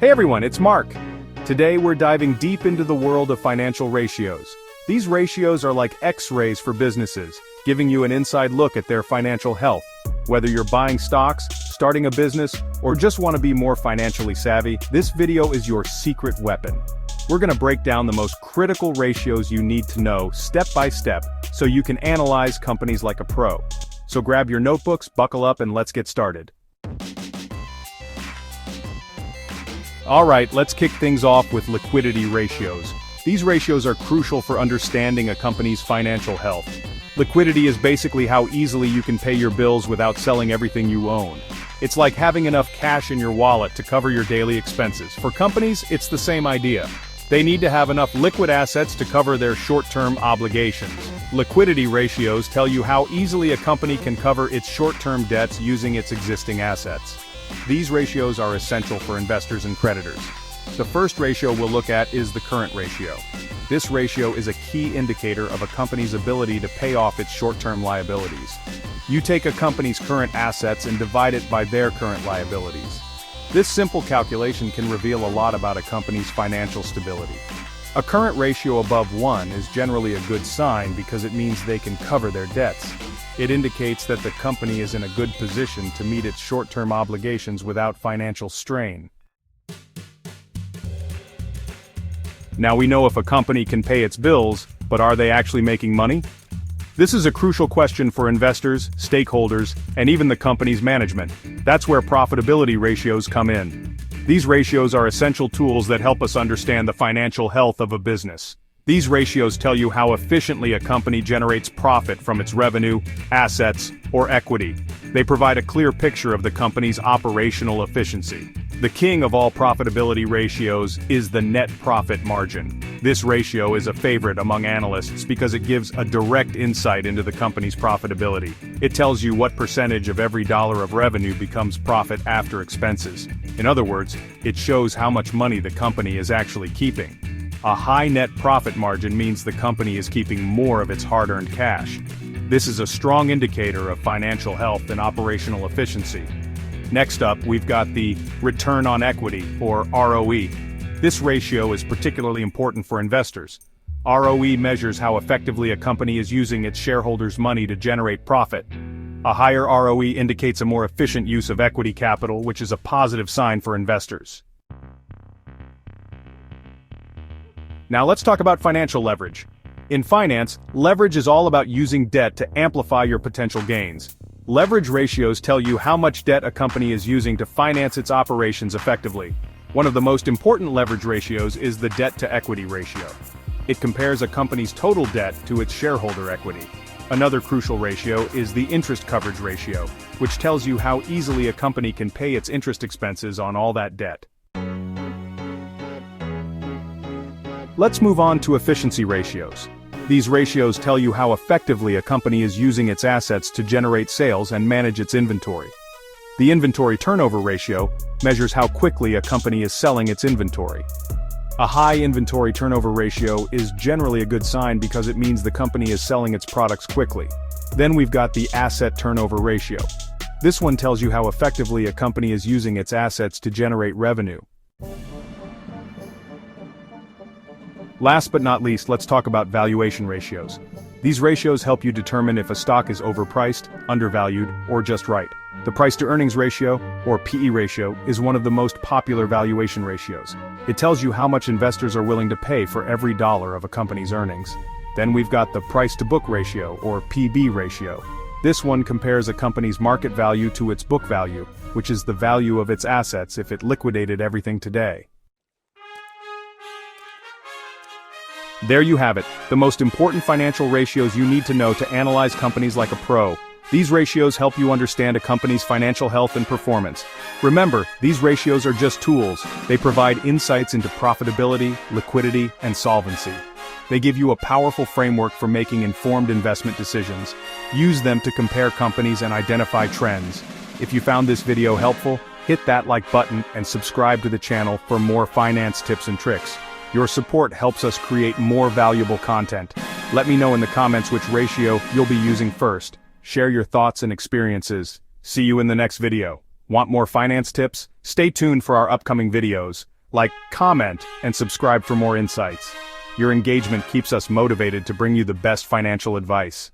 Hey everyone, it's Mark. Today we're diving deep into the world of financial ratios. These ratios are like X-rays for businesses, giving you an inside look at their financial health. Whether you're buying stocks, starting a business, or just want to be more financially savvy, this video is your secret weapon. We're going to break down the most critical ratios you need to know step by step so you can analyze companies like a pro. So grab your notebooks, buckle up, and let's get started. Alright, let's kick things off with liquidity ratios. These ratios are crucial for understanding a company's financial health. Liquidity is basically how easily you can pay your bills without selling everything you own. It's like having enough cash in your wallet to cover your daily expenses. For companies, it's the same idea. They need to have enough liquid assets to cover their short-term obligations. Liquidity ratios tell you how easily a company can cover its short-term debts using its existing assets. These ratios are essential for investors and creditors. The first ratio we'll look at is the current ratio. This ratio is a key indicator of a company's ability to pay off its short-term liabilities. You take a company's current assets and divide it by their current liabilities. This simple calculation can reveal a lot about a company's financial stability. A current ratio above 1 is generally a good sign because it means they can cover their debts. It indicates that the company is in a good position to meet its short-term obligations without financial strain. Now we know if a company can pay its bills, but are they actually making money? This is a crucial question for investors, stakeholders, and even the company's management. That's where profitability ratios come in. These ratios are essential tools that help us understand the financial health of a business. These ratios tell you how efficiently a company generates profit from its revenue, assets, or equity. They provide a clear picture of the company's operational efficiency. The king of all profitability ratios is the net profit margin. This ratio is a favorite among analysts because it gives a direct insight into the company's profitability. It tells you what percentage of every dollar of revenue becomes profit after expenses. In other words, it shows how much money the company is actually keeping. A high net profit margin means the company is keeping more of its hard-earned cash. This is a strong indicator of financial health and operational efficiency. Next up, we've got the return on equity, or ROE. This ratio is particularly important for investors. ROE measures how effectively a company is using its shareholders' money to generate profit. A higher ROE indicates a more efficient use of equity capital, which is a positive sign for investors. Now let's talk about financial leverage. In finance, leverage is all about using debt to amplify your potential gains. Leverage ratios tell you how much debt a company is using to finance its operations effectively. One of the most important leverage ratios is the debt-to-equity ratio. It compares a company's total debt to its shareholder equity. Another crucial ratio is the interest coverage ratio, which tells you how easily a company can pay its interest expenses on all that debt. Let's move on to efficiency ratios. These ratios tell you how effectively a company is using its assets to generate sales and manage its inventory. The inventory turnover ratio measures how quickly a company is selling its inventory. A high inventory turnover ratio is generally a good sign because it means the company is selling its products quickly. Then we've got the asset turnover ratio. This one tells you how effectively a company is using its assets to generate revenue. Last but not least, let's talk about valuation ratios. These ratios help you determine if a stock is overpriced, undervalued, or just right. The price-to-earnings ratio, or PE ratio, is one of the most popular valuation ratios. It tells you how much investors are willing to pay for every dollar of a company's earnings. Then we've got the price-to-book ratio, or PB ratio. This one compares a company's market value to its book value, which is the value of its assets if it liquidated everything today. There you have it, the most important financial ratios you need to know to analyze companies like a pro. These ratios help you understand a company's financial health and performance. Remember, these ratios are just tools. They provide insights into profitability, liquidity, and solvency. They give you a powerful framework for making informed investment decisions. Use them to compare companies and identify trends. If you found this video helpful, hit that like button and subscribe to the channel for more finance tips and tricks. Your support helps us create more valuable content. Let me know in the comments which ratio you'll be using first. Share your thoughts and experiences. See you in the next video. Want more finance tips? Stay tuned for our upcoming videos. Like, comment, and subscribe for more insights. Your engagement keeps us motivated to bring you the best financial advice.